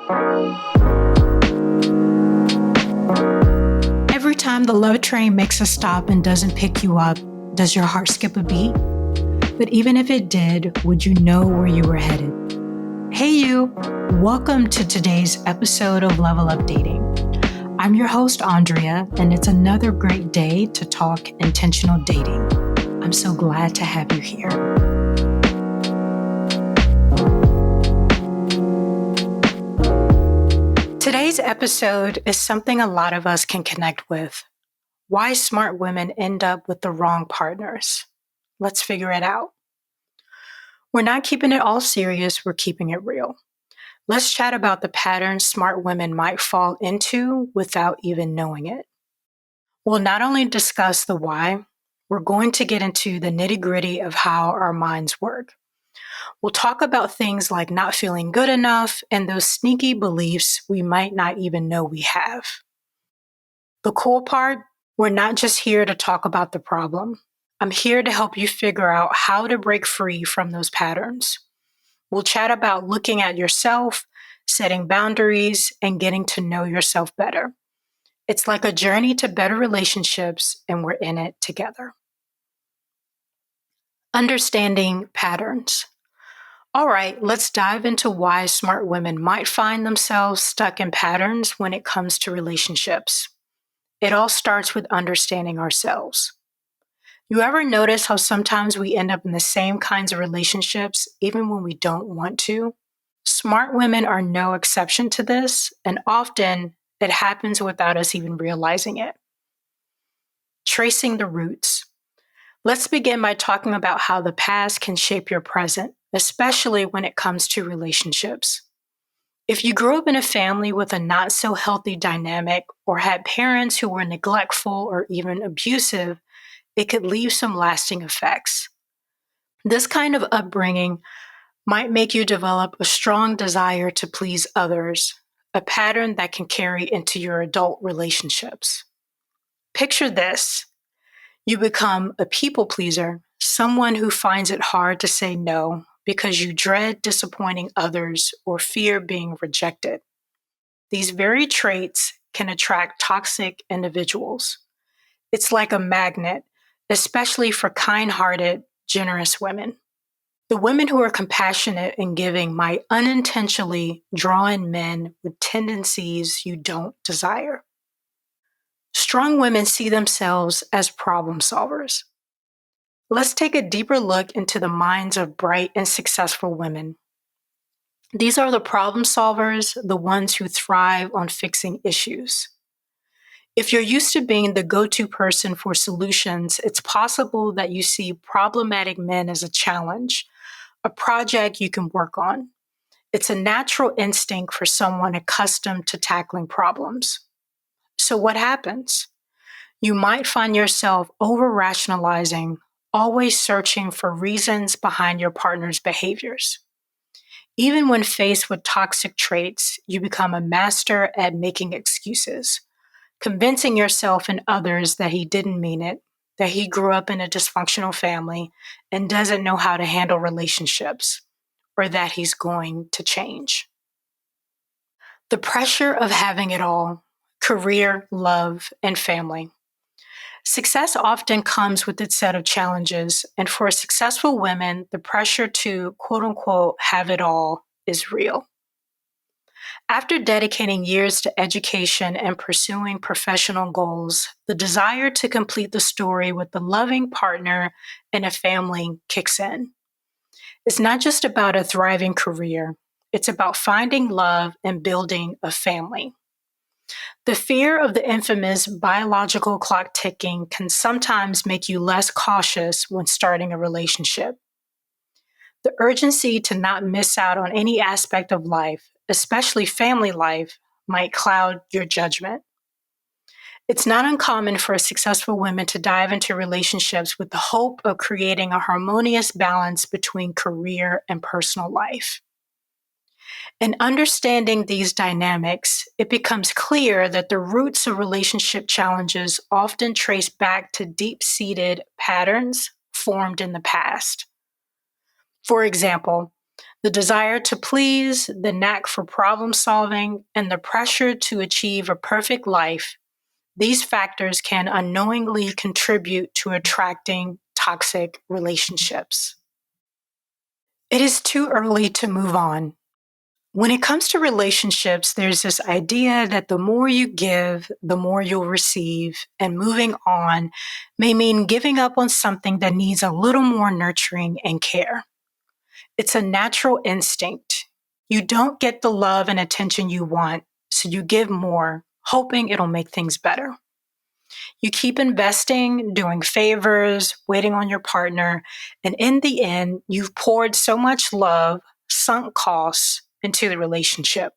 Every time the love train makes a stop and doesn't pick you up, does your heart skip a beat? But even if it did, would you know where you were headed? Hey you! Welcome to today's episode of Level Up Dating. I'm your host, Andrea, and it's another great day to talk intentional dating. I'm so glad to have you here. Today's episode is something a lot of us can connect with. Why smart women end up with the wrong partners. Let's figure it out. We're not keeping it all serious, we're keeping it real. Let's chat about the patterns smart women might fall into without even knowing it. We'll not only discuss the why, we're going to get into the nitty-gritty of how our minds work. We'll talk about things like not feeling good enough and those sneaky beliefs we might not even know we have. The cool part, we're not just here to talk about the problem. I'm here to help you figure out how to break free from those patterns. We'll chat about looking at yourself, setting boundaries, and getting to know yourself better. It's like a journey to better relationships, and we're in it together. Understanding patterns. All right, let's dive into why smart women might find themselves stuck in patterns when it comes to relationships. It all starts with understanding ourselves. You ever notice how sometimes we end up in the same kinds of relationships even when we don't want to? Smart women are no exception to this, and often it happens without us even realizing it. Tracing the roots. Let's begin by talking about how the past can shape your present, especially when it comes to relationships. If you grew up in a family with a not so healthy dynamic or had parents who were neglectful or even abusive, it could leave some lasting effects. This kind of upbringing might make you develop a strong desire to please others, a pattern that can carry into your adult relationships. Picture this. You become a people pleaser, someone who finds it hard to say no because you dread disappointing others or fear being rejected. These very traits can attract toxic individuals. It's like a magnet, especially for kind-hearted, generous women. The women who are compassionate and giving might unintentionally draw in men with tendencies you don't desire. Strong women see themselves as problem solvers. Let's take a deeper look into the minds of bright and successful women. These are the problem solvers, the ones who thrive on fixing issues. If you're used to being the go-to person for solutions, it's possible that you see problematic men as a challenge, a project you can work on. It's a natural instinct for someone accustomed to tackling problems. So what happens? You might find yourself over-rationalizing, always searching for reasons behind your partner's behaviors. Even when faced with toxic traits, you become a master at making excuses, convincing yourself and others that he didn't mean it, that he grew up in a dysfunctional family and doesn't know how to handle relationships, or that he's going to change. The pressure of having it all, career, love, and family. Success often comes with its set of challenges, and for successful women, the pressure to quote-unquote have it all is real. After dedicating years to education and pursuing professional goals, the desire to complete the story with a loving partner and a family kicks in. It's not just about a thriving career, it's about finding love and building a family. The fear of the infamous biological clock ticking can sometimes make you less cautious when starting a relationship. The urgency to not miss out on any aspect of life, especially family life, might cloud your judgment. It's not uncommon for successful women to dive into relationships with the hope of creating a harmonious balance between career and personal life. In understanding these dynamics, it becomes clear that the roots of relationship challenges often trace back to deep-seated patterns formed in the past. For example, The desire to please, the knack for problem solving, and the pressure to achieve a perfect life, these factors can unknowingly contribute to attracting toxic relationships. It is too early to move on. When it comes to relationships, there's this idea that the more you give, the more you'll receive, and moving on may mean giving up on something that needs a little more nurturing and care. It's a natural instinct. You don't get the love and attention you want, so you give more, hoping it'll make things better. You keep investing, doing favors, waiting on your partner, and in the end, you've poured so much love, sunk costs into the relationship.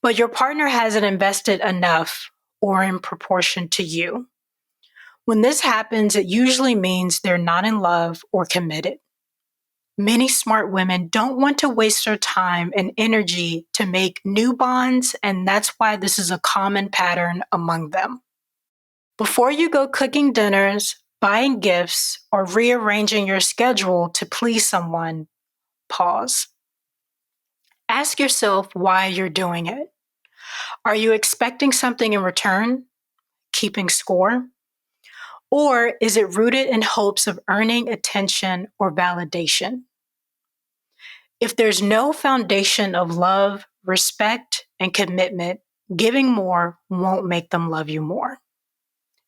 But your partner hasn't invested enough or in proportion to you. When this happens, it usually means they're not in love or committed. Many smart women don't want to waste their time and energy to make new bonds, and that's why this is a common pattern among them. Before you go cooking dinners, buying gifts, or rearranging your schedule to please someone, pause. Ask yourself why you're doing it. Are you expecting something in return, keeping score? Or is it rooted in hopes of earning attention or validation? If there's no foundation of love, respect, and commitment, giving more won't make them love you more.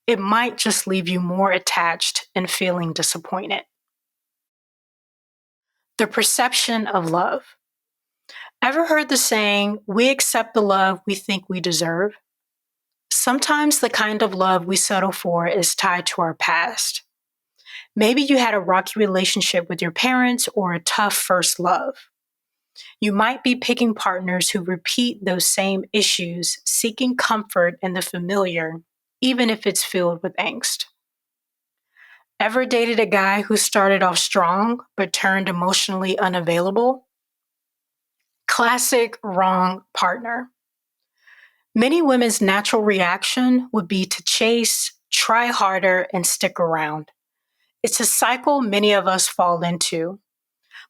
It might just leave you more attached and feeling disappointed. The perception of love. Ever heard the saying, we accept the love we think we deserve? Sometimes the kind of love we settle for is tied to our past. Maybe you had a rocky relationship with your parents or a tough first love. You might be picking partners who repeat those same issues, seeking comfort in the familiar, even if it's filled with angst. Ever dated a guy who started off strong but turned emotionally unavailable? Classic wrong partner. Many women's natural reaction would be to chase, try harder, and stick around. It's a cycle many of us fall into.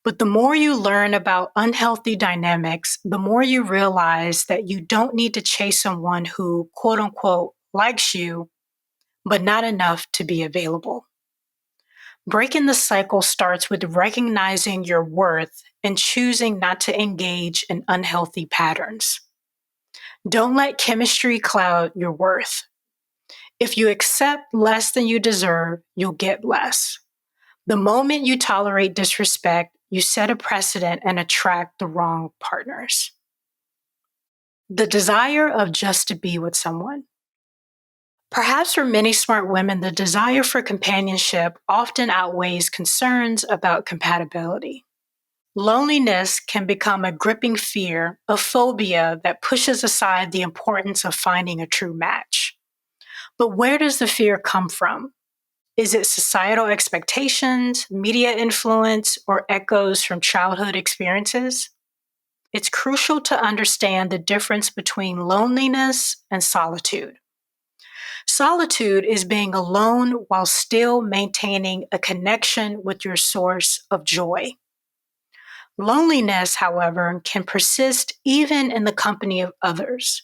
But the more you learn about unhealthy dynamics, the more you realize that you don't need to chase someone who, quote unquote, likes you, but not enough to be available. Breaking the cycle starts with recognizing your worth and choosing not to engage in unhealthy patterns. Don't let chemistry cloud your worth. If you accept less than you deserve, you'll get less. The moment you tolerate disrespect, you set a precedent and attract the wrong partners. The desire of just to be with someone. Perhaps for many smart women, the desire for companionship often outweighs concerns about compatibility. Loneliness can become a gripping fear, a phobia that pushes aside the importance of finding a true match. But where does the fear come from? Is it societal expectations, media influence, or echoes from childhood experiences? It's crucial to understand the difference between loneliness and solitude. Solitude is being alone while still maintaining a connection with your source of joy. Loneliness, however, can persist even in the company of others,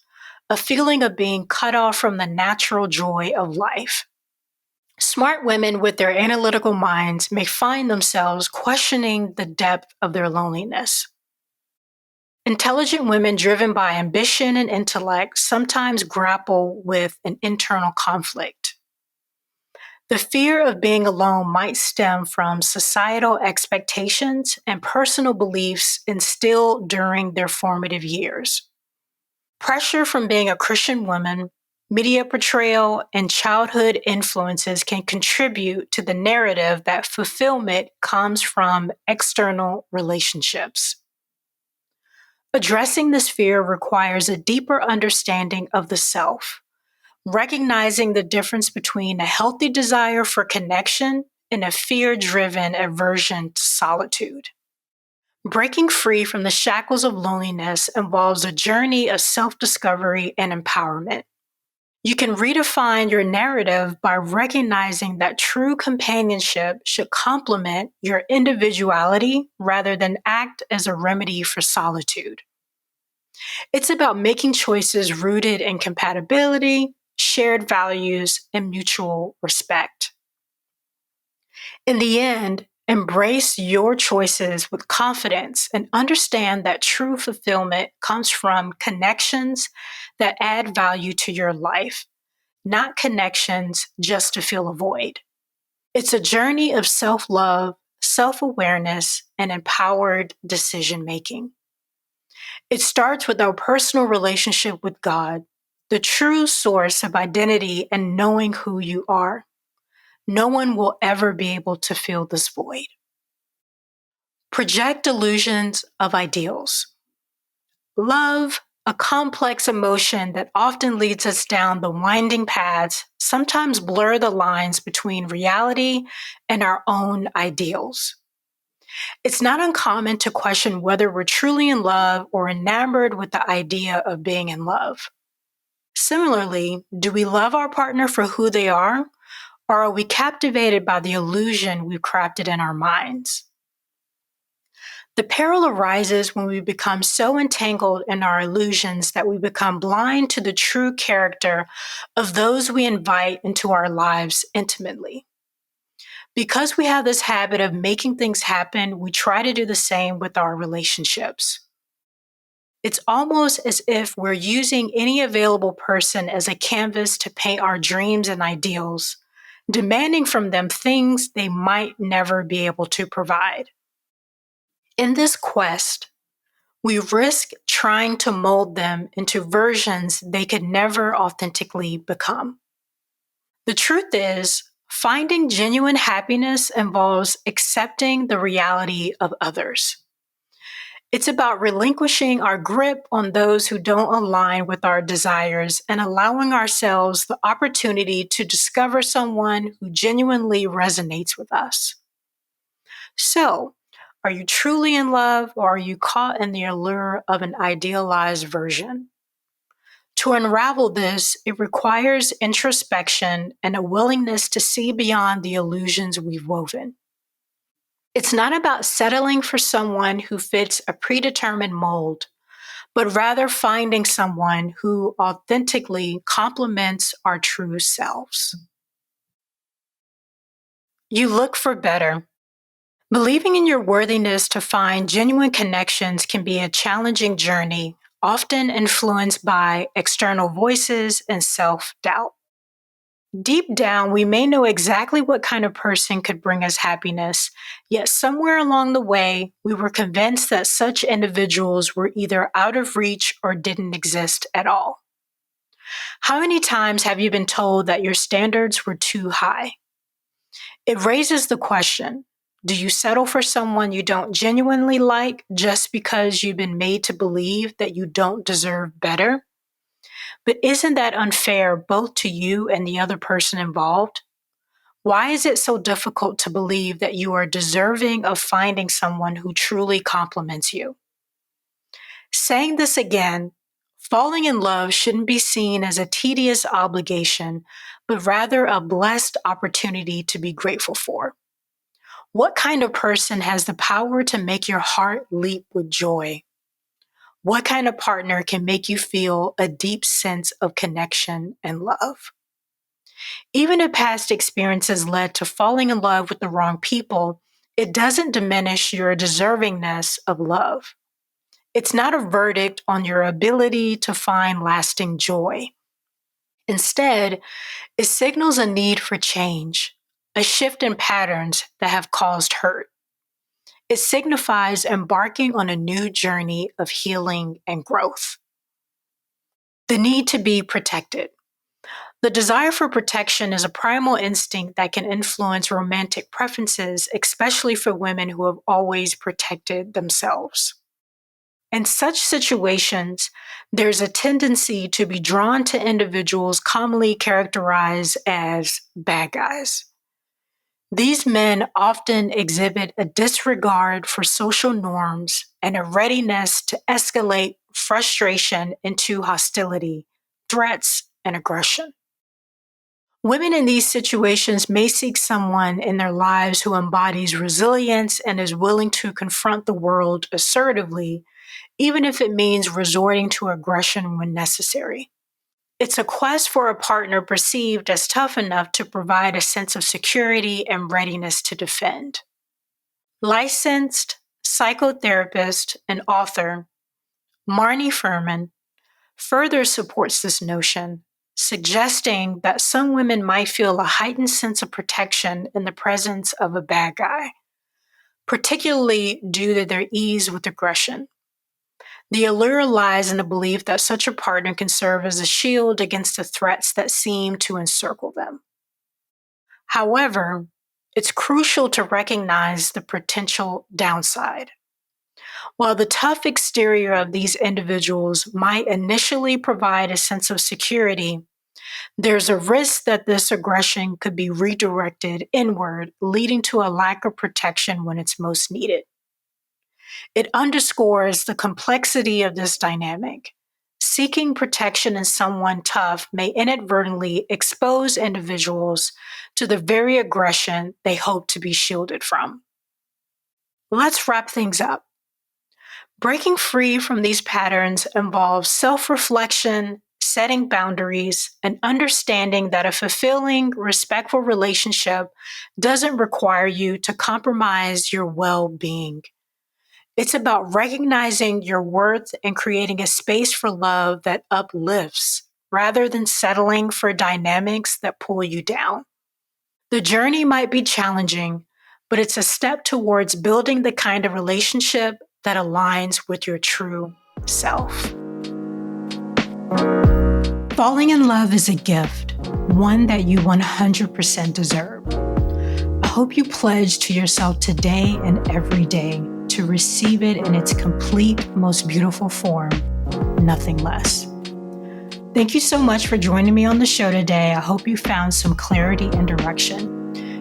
a feeling of being cut off from the natural joy of life. Smart women with their analytical minds may find themselves questioning the depth of their loneliness. Intelligent women driven by ambition and intellect sometimes grapple with an internal conflict. The fear of being alone might stem from societal expectations and personal beliefs instilled during their formative years. Pressure from being a Christian woman, media portrayal, and childhood influences can contribute to the narrative that fulfillment comes from external relationships. Addressing this fear requires a deeper understanding of the self, recognizing the difference between a healthy desire for connection and a fear-driven aversion to solitude. Breaking free from the shackles of loneliness involves a journey of self-discovery and empowerment. You can redefine your narrative by recognizing that true companionship should complement your individuality rather than act as a remedy for solitude. It's about making choices rooted in compatibility, shared values, and mutual respect. In the end, embrace your choices with confidence and understand that true fulfillment comes from connections that add value to your life, not connections just to fill a void. It's a journey of self love, self awareness, and empowered decision making. It starts with our personal relationship with God, the true source of identity and knowing who you are. No one will ever be able to fill this void. Project illusions of ideals. Love, a complex emotion that often leads us down the winding paths, sometimes blur the lines between reality and our own ideals. It's not uncommon to question whether we're truly in love or enamored with the idea of being in love. Similarly, do we love our partner for who they are, or are we captivated by the illusion we've crafted in our minds? The peril arises when we become so entangled in our illusions that we become blind to the true character of those we invite into our lives intimately. Because we have this habit of making things happen, we try to do the same with our relationships. It's almost as if we're using any available person as a canvas to paint our dreams and ideals, demanding from them things they might never be able to provide. In this quest, we risk trying to mold them into versions they could never authentically become. The truth is, finding genuine happiness involves accepting the reality of others. It's about relinquishing our grip on those who don't align with our desires and allowing ourselves the opportunity to discover someone who genuinely resonates with us. So, are you truly in love, or are you caught in the allure of an idealized version? To unravel this, it requires introspection and a willingness to see beyond the illusions we've woven. It's not about settling for someone who fits a predetermined mold, but rather finding someone who authentically complements our true selves. You look for better. Believing in your worthiness to find genuine connections can be a challenging journey, often influenced by external voices and self-doubt. Deep down, we may know exactly what kind of person could bring us happiness, yet somewhere along the way, we were convinced that such individuals were either out of reach or didn't exist at all. How many times have you been told that your standards were too high? It raises the question, do you settle for someone you don't genuinely like just because you've been made to believe that you don't deserve better? But isn't that unfair both to you and the other person involved? Why is it so difficult to believe that you are deserving of finding someone who truly compliments you? Saying this again, falling in love shouldn't be seen as a tedious obligation, but rather a blessed opportunity to be grateful for. What kind of person has the power to make your heart leap with joy? What kind of partner can make you feel a deep sense of connection and love? Even if past experiences led to falling in love with the wrong people, it doesn't diminish your deservingness of love. It's not a verdict on your ability to find lasting joy. Instead, it signals a need for change, a shift in patterns that have caused hurt. It signifies embarking on a new journey of healing and growth. The need to be protected. The desire for protection is a primal instinct that can influence romantic preferences, especially for women who have always protected themselves. In such situations, there's a tendency to be drawn to individuals commonly characterized as bad guys. These men often exhibit a disregard for social norms and a readiness to escalate frustration into hostility, threats, and aggression. Women in these situations may seek someone in their lives who embodies resilience and is willing to confront the world assertively, even if it means resorting to aggression when necessary. It's a quest for a partner perceived as tough enough to provide a sense of security and readiness to defend. Licensed psychotherapist and author Marnie Furman further supports this notion, suggesting that some women might feel a heightened sense of protection in the presence of a bad guy, particularly due to their ease with aggression. The allure lies in the belief that such a partner can serve as a shield against the threats that seem to encircle them. However, it's crucial to recognize the potential downside. While the tough exterior of these individuals might initially provide a sense of security, there's a risk that this aggression could be redirected inward, leading to a lack of protection when it's most needed. It underscores the complexity of this dynamic. Seeking protection in someone tough may inadvertently expose individuals to the very aggression they hope to be shielded from. Let's wrap things up. Breaking free from these patterns involves self-reflection, setting boundaries, and understanding that a fulfilling, respectful relationship doesn't require you to compromise your well-being. It's about recognizing your worth and creating a space for love that uplifts, rather than settling for dynamics that pull you down. The journey might be challenging, but it's a step towards building the kind of relationship that aligns with your true self. Falling in love is a gift, one that you 100% deserve. I hope you pledge to yourself today and every day to receive it in its complete, most beautiful form, nothing less. Thank you so much for joining me on the show today. I hope you found some clarity and direction.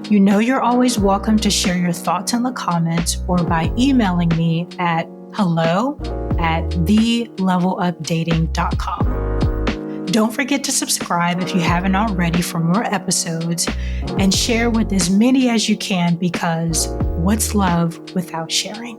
You know you're always welcome to share your thoughts in the comments or by emailing me at hello@thelevelupdating.com. Don't forget to subscribe if you haven't already for more episodes and share with as many as you can, because what's love without sharing?